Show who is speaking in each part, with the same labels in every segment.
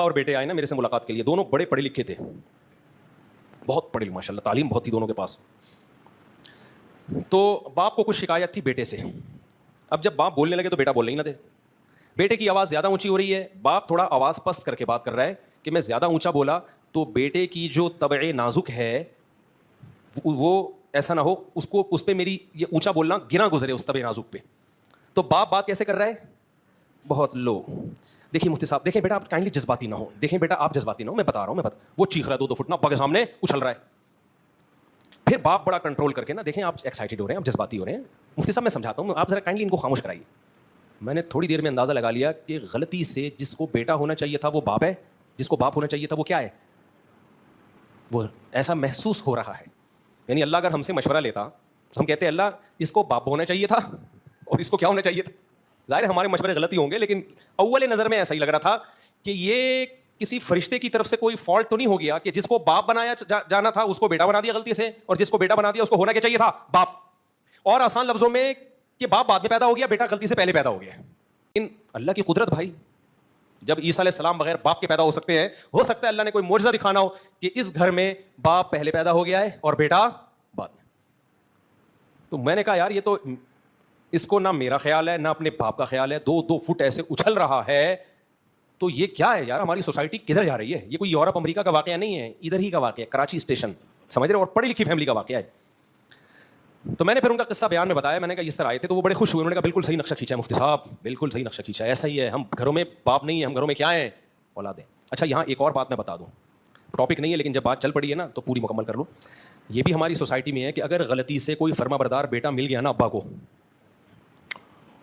Speaker 1: اور بیٹے آئے نا میرے سے ملاقات کے لیے, دونوں بڑے پڑھے لکھے تھے, بہت پڑھے ماشاء اللہ, تعلیم بہت تھی دونوں کے پاس. تو باپ کو کچھ شکایت تھی بیٹے سے. اب جب باپ بولنے لگے تو بیٹا بولنے ہی نہ دے. بیٹے کی آواز زیادہ اونچی ہو رہی ہے, باپ تھوڑا آواز پست کر کے بات کر رہا ہے کہ میں زیادہ اونچا بولا تو بیٹے کی جو طبع نازک ہے وہ ایسا نہ ہو اس پہ میری یہ اونچا بولنا گنا گزرے اس طبع نازک پہ. تو باپ بات کیسے کر رہا ہے, بہت لو. دیکھیے مفتی صاحب, دیکھیں بیٹا آپ کائنڈلی جذباتی نہ ہو, دیکھیں بیٹا آپ جذباتی نہ ہو, میں بتا رہا ہوں, وہ چیخ رہا ہے 2 فٹ نا ابا کے سامنے اچھل رہا ہے. پھر باپ بڑا کنٹرول کر کے نا, دیکھیں آپ ایکسائٹیڈ ہو رہے ہیں, آپ جذباتی ہو رہے ہیں, مفتی صاحب میں سمجھاتا ہوں, آپ ذرا کائنڈلی ان کو خاموش کرائیے. میں نے تھوڑی دیر میں اندازہ لگا لیا کہ غلطی سے جس کو بیٹا ہونا چاہیے تھا وہ باپ ہے, جس کو باپ ہونا چاہیے تھا وہ کیا ہے, وہ ایسا محسوس ہو رہا ہے. یعنی اللہ اگر ہم سے مشورہ لیتا, ہم کہتے اللہ اس کو باپ ہونا چاہیے تھا اور اس کو کیا ہونا چاہیے تھا. ظاہر ہے ہمارے مشورے غلطی ہوں گے, لیکن اول نظر میں ایسا ہی لگ رہا تھا کہ یہ کسی فرشتے کی طرف سے کوئی فالٹ تو نہیں ہو گیا کہ جس کو باپ بنایا جانا تھا اس کو بیٹا بنا دیا غلطی سے, اور جس کو بیٹا بنا دیا اس کو ہونا کیا چاہیے تھا, باپ. اور آسان لفظوں میں کہ باپ بعد میں پیدا ہو گیا, بیٹا غلطی سے پہلے پیدا ہو گیا. لیکن اللہ کی قدرت بھائی, جب عیسیٰ علیہ السلام بغیر باپ کے پیدا ہو سکتے ہیں, ہو سکتا ہے اللہ نے کوئی معجزہ دکھانا ہو کہ اس گھر میں باپ پہلے پیدا ہو گیا ہے اور بیٹا بعد میں. تو میں نے کہا یار یہ تو اس کو نہ میرا خیال ہے نہ اپنے باپ کا خیال ہے, 2 فٹ ایسے اچھل رہا ہے, تو یہ کیا ہے یار, ہماری سوسائٹی کدھر جا رہی ہے. یہ کوئی یورپ امریکہ کا واقعہ نہیں ہے, ادھر ہی کا واقعہ ہے, کراچی اسٹیشن, سمجھ رہے, اور پڑھی لکھی فیملی کا واقعہ ہے. تو میں نے پھر ان کا قصہ بیان میں بتایا, میں نے کہا اس طرح آئے تھے, تو وہ بڑے خوش ہوئے, انہوں نے کہا بالکل صحیح نقشہ کھینچا ہے مفتی صاحب, بالکل صحیح نقشہ کھینچا ہے, ایسا ہی ہے, ہم گھروں میں باپ نہیں ہے, ہم گھروں میں کیا ہیں, اولاد ہیں. اچھا یہاں ایک اور بات میں بتا دوں, ٹاپک نہیں ہے لیکن جب بات چل پڑی ہے نا تو پوری مکمل کر لوں. یہ بھی ہماری سوسائٹی میں ہے کہ اگر غلطی سے کوئی فرما بردار بیٹا مل گیا نا ابا کو,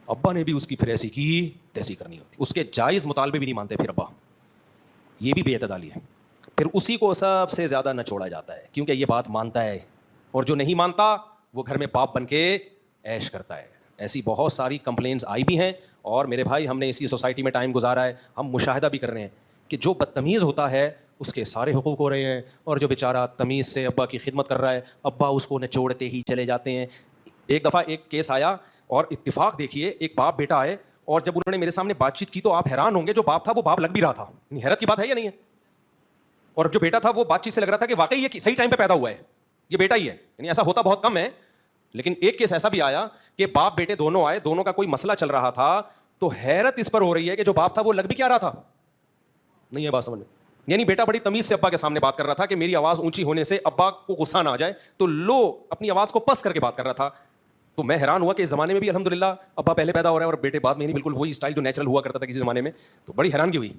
Speaker 1: ابا نے بھی اس کی پھر ایسی کی تیسی کرنی ہوتی, اس کے جائز مطالبے بھی نہیں مانتے پھر ابا, یہ بھی بے اعتدالی ہے. پھر اسی کو سب سے زیادہ نچوڑا جاتا ہے کیونکہ یہ بات مانتا ہے, اور جو نہیں مانتا وہ گھر میں باپ بن کے عیش کرتا ہے. ایسی بہت ساری کمپلینس آئی بھی ہیں, اور میرے بھائی ہم نے اسی سوسائٹی میں ٹائم گزارا ہے, ہم مشاہدہ بھی کر رہے ہیں کہ جو بدتمیز ہوتا ہے اس کے سارے حقوق ہو رہے ہیں, اور جو بیچارہ تمیز سے ابا کی خدمت کر رہا ہے ابا اس کو نچوڑتے ہی چلے جاتے ہیں. ایک دفعہ ایک کیس آیا, اور اتفاق دیکھیے ایک باپ بیٹا آئے, اور جب انہوں نے میرے سامنے بات چیت کی تو آپ حیران ہوں گے, جو باپ تھا وہ باپ لگ بھی رہا تھا, حیرت کی بات ہے یا نہیں ہے, اور جو بیٹا تھا وہ بات چیت سے لگ رہا تھا کہ واقعی یہ صحیح ٹائم پہ پیدا ہوا ہے, یہ بیٹا ہی ہے. یعنی ایسا ہوتا بہت کم ہے, لیکن ایک کیس ایسا بھی آیا کہ باپ بیٹے دونوں آئے, دونوں کا کوئی مسئلہ چل رہا تھا, تو حیرت اس پر ہو رہی ہے کہ جو باپ تھا وہ لگ بھی کیا رہا تھا, نہیں ہے بات سمجھ. یعنی بیٹا بڑی تمیز سے ابا کے سامنے بات کر رہا تھا کہ میری آواز اونچی ہونے سے ابا کو غصہ نہ آ جائے, تو لو اپنی آواز کو پست کر کے بات کر رہا تھا. تو میں حیران ہوا کہ اس زمانے میں بھی الحمدللہ ابا پہلے پیدا ہو رہا ہے اور بیٹے بعد میں, نہیں بالکل وہی اسٹائل جو نیچرل ہوا کرتا تھا کسی زمانے میں. تو بڑی حیرانگی ہوئی.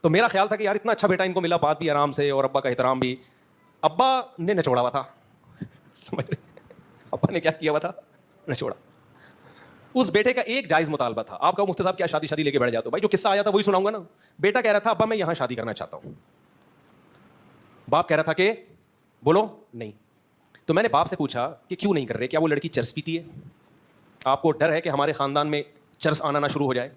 Speaker 1: تو میرا خیال تھا کہ یار اتنا اچھا بیٹا ان کو ملا, بات بھی آرام سے اور ابا کا احترام بھی. ابا نے نچوڑا ہوا تھا, سمجھ رہے, ابا نے کیا کیا ہوا تھا, نچوڑا. اس بیٹے کا ایک جائز مطالبہ تھا. آپ کا مفتی صاحب کیا شادی لے کے بیٹھ جاتے ہو, بھائی جو قصہ آیا تھا وہی سناؤں گا نا. بیٹا کہہ رہا تھا ابا میں یہاں شادی کرنا چاہتا ہوں, باپ کہہ رہا تھا کہ بولو نہیں. تو میں نے باپ سے پوچھا کہ کیوں نہیں کر رہے, کیا وہ لڑکی چرس پیتی ہے, آپ کو ڈر ہے کہ ہمارے خاندان میں چرس آنا نہ شروع ہو جائے,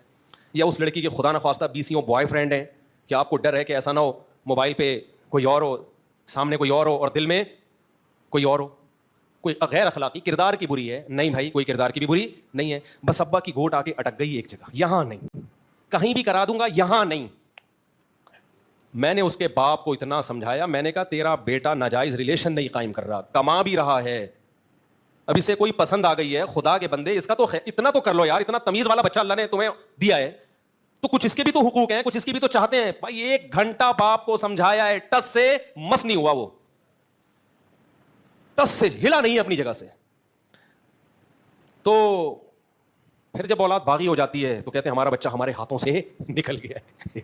Speaker 1: یا اس لڑکی کے خدا نخواستہ 20 بوائے فرینڈ ہیں, کہ آپ کو ڈر ہے کہ ایسا نہ ہو موبائل پہ کوئی اور ہو, سامنے کوئی اور ہو اور دل میں کوئی اور ہو, کوئی غیر اخلاقی کردار کی بری ہے. نہیں بھائی کوئی کردار کی بھی بری نہیں ہے, بس ابا کی گھوٹ آ کے اٹک گئی ایک جگہ, یہاں نہیں, کہیں بھی کرا دوں گا یہاں نہیں. میں نے اس کے باپ کو اتنا سمجھایا, میں نے کہا تیرا بیٹا ناجائز ریلیشن نہیں قائم کر رہا, کما بھی رہا ہے, اب اسے کوئی پسند آ گئی ہے, خدا کے بندے اس کا تو اتنا تو کر لو یار, اتنا تمیز والا بچہ اللہ نے تمہیں دیا ہے, تو کچھ اس کے بھی تو حقوق ہیں, کچھ اس کی بھی تو چاہتے ہیں. بھائی 1 گھنٹہ باپ کو سمجھایا ہے, ٹس سے مس نہیں ہوا, وہ ٹس سے ہلا نہیں ہے اپنی جگہ سے. تو پھر جب اولاد باغی ہو جاتی ہے تو کہتے ہیں ہمارا بچہ ہمارے ہاتھوں سے نکل گیا ہے.